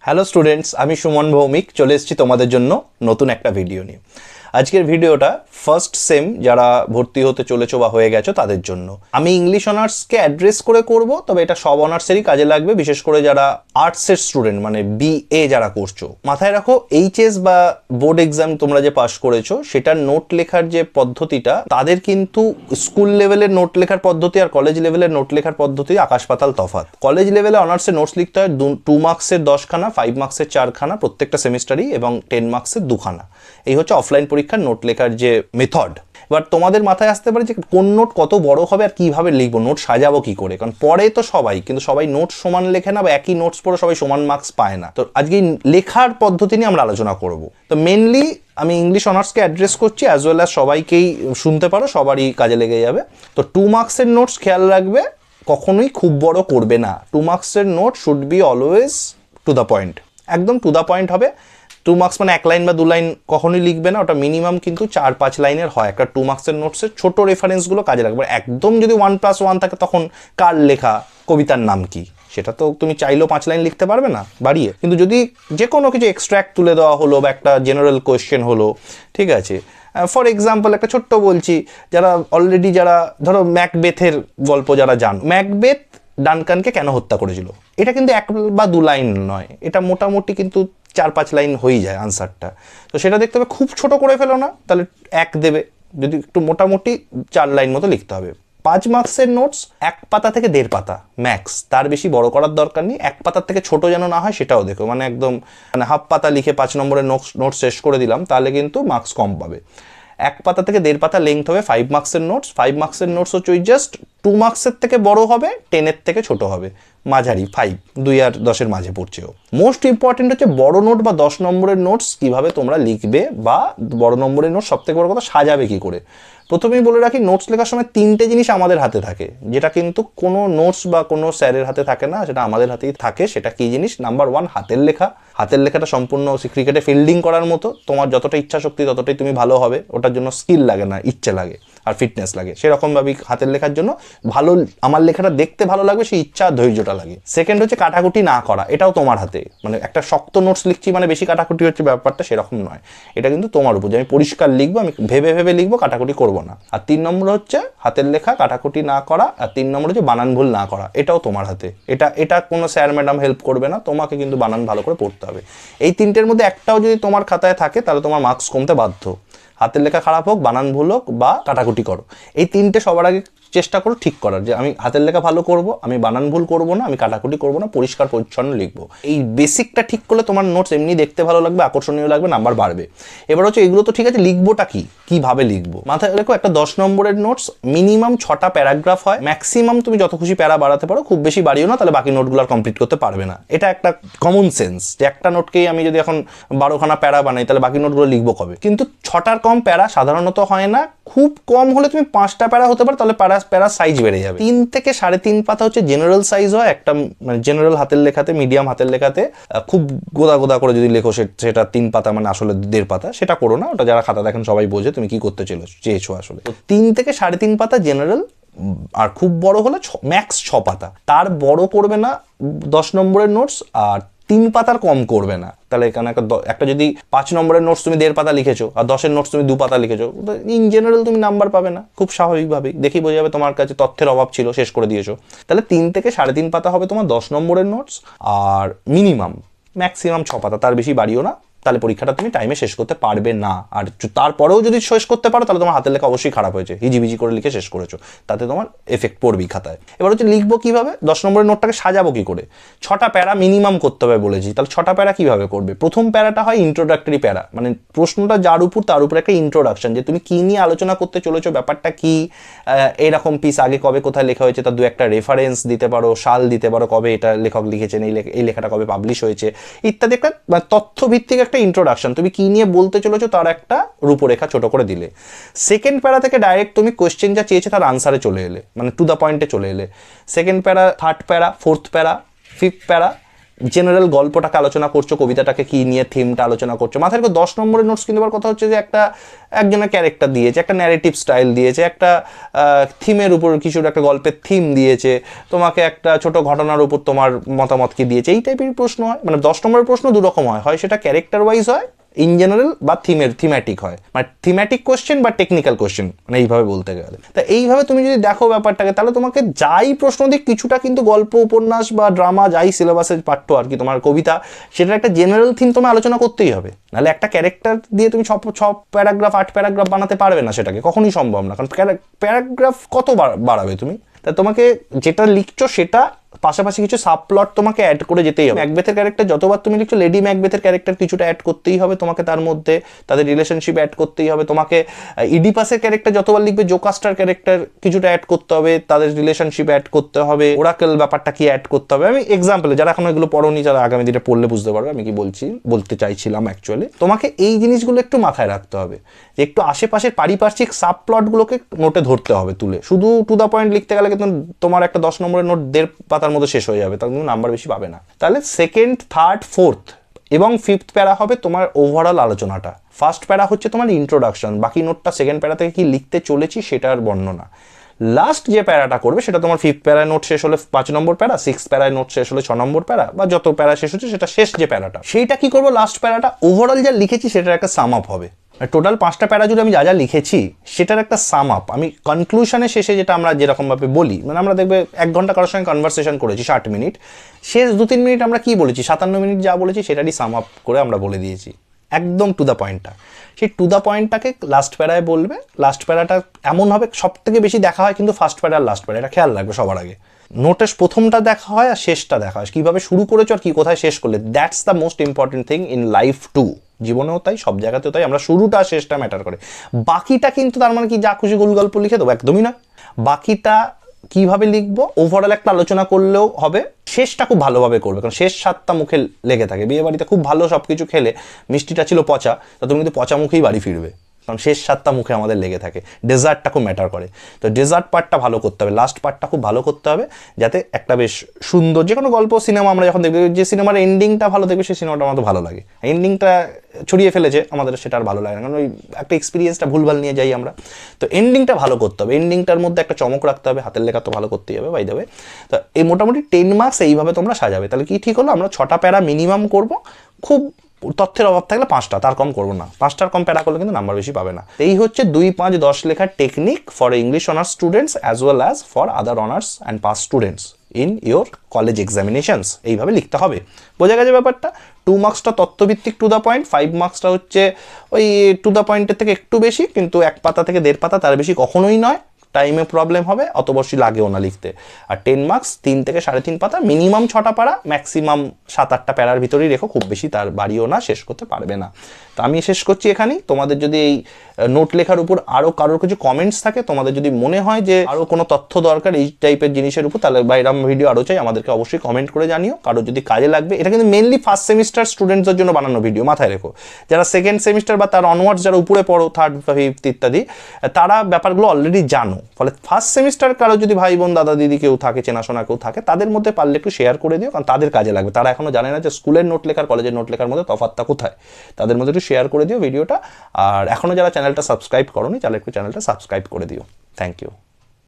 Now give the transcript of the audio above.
Hello students, আমি সুমন ভৌমিক চলে এসেছি তোমাদের জন্য নতুন একটা ভিডিও নিয়ে। আজকের ভিডিওটা ফার্স্ট সেম যারা ভর্তি হতে চলেছো বা হয়ে গেছো তাদের জন্য। আমি ইংলিশ অনার্সকে অ্যাড্রেস করে করব, তবে এটা সব অনার্সেরই কাজে লাগবে, বিশেষ করে যারা আর্টসের স্টুডেন্ট মানে বিএ যারা করছো। মাথায় রাখো, এইচএস বা বোর্ড এক্সাম তোমরা যে পাস করেছো সেটার নোট লেখার যে পদ্ধতিটা, তাদের কিন্তু স্কুল লেভেলের নোট লেখার পদ্ধতি আর কলেজ লেভেলের নোট লেখার পদ্ধতি আকাশ পাতাল তফাৎ। কলেজ লেভেলে অনার্সে নোটস লিখতে হয় 2 মার্কসের 10খানা, 5 মার্কসের 4খানা প্রত্যেকটা সেমিস্টারই, এবং 10 মার্কসের 2খানা। এই হচ্ছে অফলাইন পরীক্ষার নোট লেখার যে মেথড। এবার তোমাদের মাথায় আসতে পারে যে কোন নোট কত বড় হবে আর কিভাবে লিখবো, নোট সাজাবো কি করে, কারণ পরে তো সবাই নোট সমান লেখে না, বা একই নোটস পড়ে সবাই সমান মার্কস পায় না। তো আজকে লেখার পদ্ধতি নিয়ে আমরা আলোচনা করব। তো মেনলি আমি ইংলিশ অনার্সকে অ্যাড্রেস করছি, অ্যাজ ওয়েল অ্যাজ সবাইকেই শুনতে পারো, সবারই কাজে লেগে যাবে। তো 2 মার্কসের নোটস খেয়াল রাখবে, কখনোই খুব বড় করবে না। 2 মার্কসের note should be always to the point, একদম টু দ্য পয়েন্ট হবে। 2 মার্কস মানে 1 লাইন বা 2 লাইন কখনোই লিখবে না, ওটা মিনিমাম কিন্তু 4-5 লাইনের হয়। একটা 2 মার্কসের নোটসের ছোট রেফারেন্সগুলো কাজে লাগবে। একদম যদি 1+1 থাকে, তখন কার লেখা, কবিতার নাম কি, সেটা তো তুমি চাইলেও 5 লাইন লিখতে পারবে না বাড়িয়ে। কিন্তু যদি যে কোনো কিছু এক্সট্র্যাক্ট তুলে দেওয়া হলো বা একটা জেনারেল কোয়েশ্চেন হলো, ঠিক আছে। ফর এক্সাম্পল একটা ছোট্ট বলছি, যারা অলরেডি যারা ধরো ম্যাকবেথের গল্প যারা জান, ম্যাকবেথ ডানকানকে কেন হত্যা করেছিল, এটা কিন্তু 1 বা 2 লাইন নয়, এটা মোটামুটি কিন্তু 4-5 লাইন হয়ে যায় আনসারটা। তো সেটা দেখতে হবে, খুব ছোট করে ফেলো না, তাহলে 1 দেবে। যদি একটু মোটামুটি 4 লাইন মতো লিখতে হবে। 5 মার্কসের নোটস 1 পাতা থেকে 1.5 পাতা ম্যাক্স, তার বেশি বড় করার দরকার নেই। 1 পাতার থেকে ছোট যেন না হয় সেটাও দেখো, মানে একদম হাফ পাতা লিখে 5 নম্বরের নোটস শেষ করে দিলাম, তাহলে কিন্তু মার্কস কম পাবে। 1 পাতা থেকে 1.5 পাতা লেংথ হবে 5 মার্কসের নোটস। 5 মার্কসের নোটস হচ্ছে ওই জাস্ট 2 মার্কসের থেকে বড় হবে, 10-এর থেকে ছোট হবে, মাঝারি 5, 2 আর 10-এর মাঝে পড়ছেও। মোস্ট ইম্পর্টেন্ট হচ্ছে বড় নোট বা 10 নম্বরের নোটস কিভাবে তোমরা লিখবে, বা বড় নম্বরের নোটস সব থেকে বড় কথা সাজাবে কি করে। প্রথমেই বলে রাখি, নোটস লেখার সময় 3টে জিনিস আমাদের হাতে থাকে, যেটা কিন্তু কোনো নোটস বা কোনো স্যারের হাতে থাকে না, সেটা আমাদের হাতেই থাকে। সেটা কি জিনিস? নাম্বার 1, হাতের লেখা। হাতের লেখাটা সম্পূর্ণ ক্রিকেটে ফিল্ডিং করার মতো, তোমার যতটা ইচ্ছা শক্তি ততটাই তুমি ভালো হবে, ওটার জন্য স্কিল লাগে না, ইচ্ছে লাগে আর ফিটনেস লাগে। সেরকমভাবেই হাতের লেখার জন্য ভালো, আমার লেখাটা দেখতে ভালো লাগবে সেই ইচ্ছা আর ধৈর্যটা লাগে। সেকেন্ড হচ্ছে কাটাকুটি না করা, এটাও তোমার হাতে। মানে একটা শক্ত নোটস লিখছি মানে বেশি কাটাকুটি হচ্ছে ব্যাপারটা, সেরকম নয়। এটা কিন্তু তোমার উপর, যে আমি পরিষ্কার লিখবো, আমি ভেবে ভেবে লিখবো, কাটাকুটি করবো না। আর 3 নম্বর হচ্ছে হাতের লেখা, কাটাকুটি না করা। আর 3 নম্বর হচ্ছে বানান ভুল না করা, এটাও তোমার হাতে। এটা কোনো স্যার ম্যাডাম হেল্প করবে না, তোমাকে কিন্তু বানান ভালো করে পড়তে হবে। এই 3টের মধ্যে একটাও যদি তোমার খাতায় থাকে, তাহলে তোমার মার্কস কমতে বাধ্য। হাতের লেখা খারাপ হোক, বানান ভুল হোক, বা কাটাকুটি করো, এই 3টে সবার আগে চেষ্টা করো ঠিক করার, যে আমি হাতের লেখা ভালো করব, আমি বানান ভুল করব না, আমি কাটাকুটি করব না, পরিষ্কার পরিচ্ছন্ন লিখবো। এই বেসিকটা ঠিক করলে তোমার নোটস এমনি দেখতে ভালো লাগবে, আকর্ষণীয় লাগবে, নাম্বার বাড়বে। এবার হচ্ছে এগুলো তো ঠিক আছে, লিখবোটা কিভাবে লিখবো। মাথায় রেখো, একটা 10 নম্বরের নোটস মিনিমাম 6টা প্যারাগ্রাফ হয়, ম্যাক্সিমাম তুমি যত খুশি প্যারা বাড়াতে পারো, খুব বেশি বাড়িও না, তাহলে বাকি নোটগুলো আর কমপ্লিট করতে পারবে না। এটা একটা কমন সেন্স, যে একটা নোটকেই আমি যদি এখন 12খানা প্যারা বানাই, তাহলে বাকি নোটগুলো লিখবো কবে। কিন্তু 6টার কম প্যারা সাধারণত হয় না, খুব কম হলে তুমি 5টা প্যারা হতে পারে, তাহলে প্যারা সাইজ বেড়ে যাবে। 3 থেকে 3.5 পাতা হচ্ছে জেনারেল সাইজ হয় একটা, মানে জেনারেল হাতের লেখাতে, মিডিয়াম হাতের লেখাতে। খুব গোদা গোদা করে যদি লেখো সেটা 3 পাতা, মানে আসলে 1.5 পাতা, সেটা করো না। ওটা যারা খাতা দেখেন সবাই বোঝে তুমি কি করতে চেয়েছো আসলে। 3 থেকে 3.5 পাতা জেনারেল, আর খুব বড় হলে ম্যাক্স 6 পাতা, তার বড় করবে না 10 নম্বরের নোটস, আর 3 পাতার কম করবে না। তাহলে এখানে একটা যদি 5 নম্বরের নোটস তুমি 1.5 পাতা লিখেছো, আর 10-এর নোটস তুমি 2 পাতা লিখেছো, ইন জেনারেল তুমি নাম্বার পাবে না, খুব স্বাভাবিকভাবেই দেখি বোঝা যাবে তোমার কাছে তথ্যের অভাব ছিল, শেষ করে দিয়েছো। তাহলে 3 থেকে 3.5 পাতা হবে তোমার 10 নম্বরের নোটস, আর ম্যাক্সিমাম 6 পাতা, তার বেশি বাড়িও না, তাহলে পরীক্ষাটা তুমি টাইমে শেষ করতে পারবে না। আর তারপরেও যদি শেষ করতে পারো, তাহলে তোমার হাতের লেখা অবশ্যই খারাপ হয়েছে, হিজিবিজি করে লিখে শেষ করেছো, তাতে তোমার এফেক্ট পড়বেই খাতায়। এবার হচ্ছে লিখবো কিভাবে, 10 নম্বরের নোটটাকে সাজাবো কি করে। 6টা প্যারা মিনিমাম করতে হবে বলেছি, তাহলে 6টা প্যারা কিভাবে করবে। প্রথম প্যারাটা হয় ইন্ট্রোডাক্টরি প্যারা, মানে প্রশ্নটা যার উপর তার উপর একটা ইন্ট্রোডাকশন, যে তুমি কি নিয়ে আলোচনা করতে চলেছো, ব্যাপারটা কি, এরকম পিস আগে কবে কোথায় লেখা হয়েছে, তার 2-একটা রেফারেন্স দিতে পারো, সাল দিতে পারো, কবে এটা লেখক লিখেছেন, এই লেখাটা কবে পাবলিশ হয়েছে ইত্যাদি। একটা তথ্যভিত্তিক একটা ইন্ট্রোডাকশন, তুমি কি নিয়ে বলতে চলেছো তার একটা রূপরেখা ছোট করে দিলে। সেকেন্ড প্যারা থেকে ডাইরেক্ট তুমি কোয়েশ্চেন যা চেয়েছে তার আনসারে চলে এলে, মানে টু দ্য পয়েন্টে চলে এলে। সেকেন্ড প্যারা, থার্ড প্যারা, ফোর্থ প্যারা, ফিফথ প্যারা, জেনারেল গল্পটাকে আলোচনা করছো, কবিতাটাকে কি নিয়ে থিমটা আলোচনা করছো। মাথায় রেখো 10 নম্বরের নোটস কিন্তু কথা হচ্ছে যে একজনের ক্যারেক্টার দিয়েছে, একটা ন্যারেটিভ স্টাইল দিয়েছে, একটা থিমের উপর কিছু একটা গল্পের থিম দিয়েছে, তোমাকে একটা ছোট ঘটনার উপর তোমার মতামত কি দিয়েছে, এই টাইপের প্রশ্ন হয়। মানে 10 নম্বরের প্রশ্ন দুরকম হয় সেটা ক্যারেক্টার ওয়াইজ হয়, ইন জেনারেল, বা থিম্যাটিক হয়। মানে থিম্যাটিক কোশ্চেন বা টেকনিক্যাল কোশ্চেন, মানে এইভাবে বলতে গেলে। তা এইভাবে তুমি যদি দেখো ব্যাপারটাকে, তাহলে তোমাকে যাই প্রশ্ন দিক কিছুটা কিন্তু গল্প, উপন্যাস বা ড্রামা, যাই সিলেবাসের পাঠ্য আর কি, তোমার কবিতা, সেটার একটা জেনারেল থিম তোমার আলোচনা করতেই হবে। নাহলে একটা ক্যারেক্টার দিয়ে তুমি 6 প্যারাগ্রাফ 8 প্যারাগ্রাফ বানাতে পারবে না, সেটাকে কখনোই সম্ভব না। কারণ প্যারাগ্রাফ কত বাড়াবে তুমি? তা তোমাকে যেটা লিখছো সেটা পাশাপাশি কিছু সাবপ্লট তোমাকে অ্যাড করে যেতেই হবে। ম্যাকবেথের ক্যারেক্টার যতবার তুমি লিখছো, লেডি ম্যাকবেথের ক্যারেক্টার কিছুটা অ্যাড করতেই হবে তোমাকে, তার মধ্যে তাদের রিলেশনশিপ অ্যাড করতেই হবে তোমাকে। ইডিপাসের ক্যারেক্টার যতবার লিখবে, জোকাস্টার ক্যারেক্টার কিছুটা অ্যাড করতে হবে, তাদের রিলেশনশিপ অ্যাড করতে হবে, ওরাকেল ব্যাপারটা কি অ্যাড করতে হবে। আমি এক্সাম্পলে, যারা এখন এগুলো পড়োনি, যারা আগামী দিনে পড়লে বুঝতে পারবে আমি কি বলতে চাইছিলাম। অ্যাকচুয়ালি তোমাকে এই জিনিসগুলো একটু মাথায় রাখতে হবে, যে একটু আশেপাশের পারিপার্শ্বিক সাবপ্লটগুলোকে নোটে ধরতে হবে তুলে। শুধু টু দ্য পয়েন্ট লিখতে গেলে কিন্তু তোমার একটা 10 নম্বরের নোট 1.5 পাতার মধ্যে শেষ হয়ে যাবে, তাহলে তুমি নাম্বার বেশি পাবে না। তাহলে সেকেন্ড, থার্ড, ফোর্থ এবং ফিফথ প্যারা হবে তোমার ওভারঅল আলোচনাটা। ফার্স্ট প্যারা হচ্ছে তোমার ইন্ট্রোডাকশন, বাকি নোটটা সেকেন্ড প্যারা থেকে কি লিখতে চলেছি সেটার বর্ণনা। লাস্ট যে প্যারাটা করবে সেটা তোমার ফিফথ প্যারায় নোট শেষ হলে 5 নম্বর প্যারা, সিক্স প্যারায় নোট শেষ হলে 6 নম্বর প্যারা, বা যত প্যারা শেষ হচ্ছে সেটা শেষ যে প্যারাটা, সেইটা কি করবো, লাস্ট প্যারাটা ওভারঅল যা লিখেছি সেটার একটা সাম আপ হবে। টোটাল 5টা প্যারা জুড়ে আমি যা যা লিখেছি সেটার একটা সাম আপ আমি কনক্লুশনের শেষে, যেটা আমরা যেরকমভাবে বলি, মানে আমরা দেখবে 1 ঘন্টা কারোর সঙ্গে কনভারসেশন করেছি 60 মিনিট, শেষ 2-3 মিনিট আমরা কি বলেছি, 57 মিনিট যা বলেছি সেটারই সাম আপ করে আমরা বলে দিয়েছি একদম টু দ্য পয়েন্টটা। সেই টু দ্য পয়েন্টটাকে লাস্ট প্যারায় বলবে। লাস্ট প্যারাটা এমন হবে, সব থেকে বেশি দেখা হয় কিন্তু ফার্স্ট প্যারা আর লাস্ট প্যারা, এটা খেয়াল রাখবে সবার আগে। নোটের প্রথমটা দেখা হয় আর শেষটা দেখা হয়, কীভাবে শুরু করেছো আর কি কোথায় শেষ করলে। That's the most important thing in life to, জীবনেও তাই, সব জায়গাতেও তাই। আমরা শুরুটা শেষটা ম্যাটার করে। বাকিটা কিন্তু তার মানে কি যা খুশি গোল গল্প লিখে দেবো, একদমই নয়। বাকিটা কিভাবে লিখবো, ওভারঅল একটা আলোচনা করলেও হবে। শেষটা খুব ভালোভাবে করবে, কারণ শেষ স্বাদটা মুখে লেগে থাকে। বিয়ে বাড়িতে খুব ভালো সব কিছু খেলে মিষ্টিটা ছিল পচা, তা তুমি কিন্তু পচা মুখেই বাড়ি ফিরবে, কারণ শেষ স্বাদটা মুখে আমাদের লেগে থাকে। ডেজার্টটা খুব ম্যাটার করে, তো ডেজার্ট পার্টটা ভালো করতে হবে, লাস্ট পার্টটা খুব ভালো করতে হবে, যাতে একটা বেশ সুন্দর, যে কোনো গল্প, সিনেমা আমরা যখন দেখবো, যে সিনেমার এন্ডিংটা ভালো দেখবে সেই সিনেমাটা আমাদের ভালো লাগে। এন্ডিংটা ছড়িয়ে ফেলেছে আমাদের, সেটা আর ভালো লাগে না, কারণ ওই একটা এক্সপিরিয়েন্সটা ভুলভাল নিয়ে যাই আমরা। তো এন্ডিংটা ভালো করতে হবে, এন্ডিংটার মধ্যে একটা চমক রাখতে হবে, হাতের লেখা তো ভালো করতেই হবে বাই দ্য ওয়ে। তো এই মোটামুটি 10 মার্কস এইভাবে তোমরা সাজাবে। তাহলে কি ঠিক হলো, আমরা 6টা প্যারা মিনিমাম করব, খুব তথ্যের অভাব থাকলে 5টা, তার কম করবো না। 5টার কম প্যারা করলে কিন্তু নাম্বার বেশি পাবে না। এই হচ্ছে 2, 5, 10 লেখার technique for English honours students as well as for other honours and pass students in your college examinations. এইভাবে লিখতে হবে, বোঝা গেছে ব্যাপারটা। 2 মার্কসটা তথ্যভিত্তিক টু দ্য পয়েন্ট, 5 মার্কসটা হচ্ছে ওই টু দ্য পয়েন্টের থেকে একটু বেশি, কিন্তু 1 পাতা থেকে 1.5 পাতা, তার বেশি কখনোই নয়। টাইমে প্রবলেম হবে, অত বর্ষী লাগেও না লিখতে। আর 10 মার্কস 3 থেকে 3.5 পাতা, মিনিমাম 6টা পারা, ম্যাক্সিমাম 7-8টা প্যারার ভিতরেই রেখো, খুব বেশি তার বাড়িও না, শেষ করতে পারবে না। তো আমি শেষ করছি এখানেই। তোমাদের যদি এই নোট লেখার উপর আরও কারোর কিছু কমেন্টস থাকে, তোমাদের যদি মনে হয় যে আরও কোনো তথ্য দরকার এই টাইপের জিনিসের উপর, তাহলে বা এরকম ভিডিও আরও চাই, আমাদেরকে অবশ্যই কমেন্ট করে জানিও। কারোর যদি কাজে লাগবে, এটা কিন্তু মেনলি ফার্স্ট সেমিস্টার স্টুডেন্টসদের জন্য বানানো ভিডিও, মাথায় রেখো। যারা সেকেন্ড সেমিস্টার বা তার অনওয়ার্ডস, যারা উপরে পড়ো, থার্ড, ফিফথ ইত্যাদি, তারা ব্যাপারগুলো অলরেডি জানো। ফলে ফার্স্ট সেমিস্টার কারো যদি ভাই বোন, দাদা দিদি কেউ থাকে, চেনাশোনা কেউ থাকে, তাদের মধ্যে পারলে একটু শেয়ার করে দিও, কারণ তাদের কাজে লাগবে। তারা এখনো জানে না যে স্কুলের নোট লেখার, কলেজের নোট লেখার মধ্যে তফাৎটা কোথায়। তাদের মধ্যে একটু শেয়ার করে দিও ভিডিওটা। আর এখনো যারা চ্যানেলটা সাবস্ক্রাইব করোনি, তাহলে একটু চ্যানেলটা সাবস্ক্রাইব করে দিও। Thank you.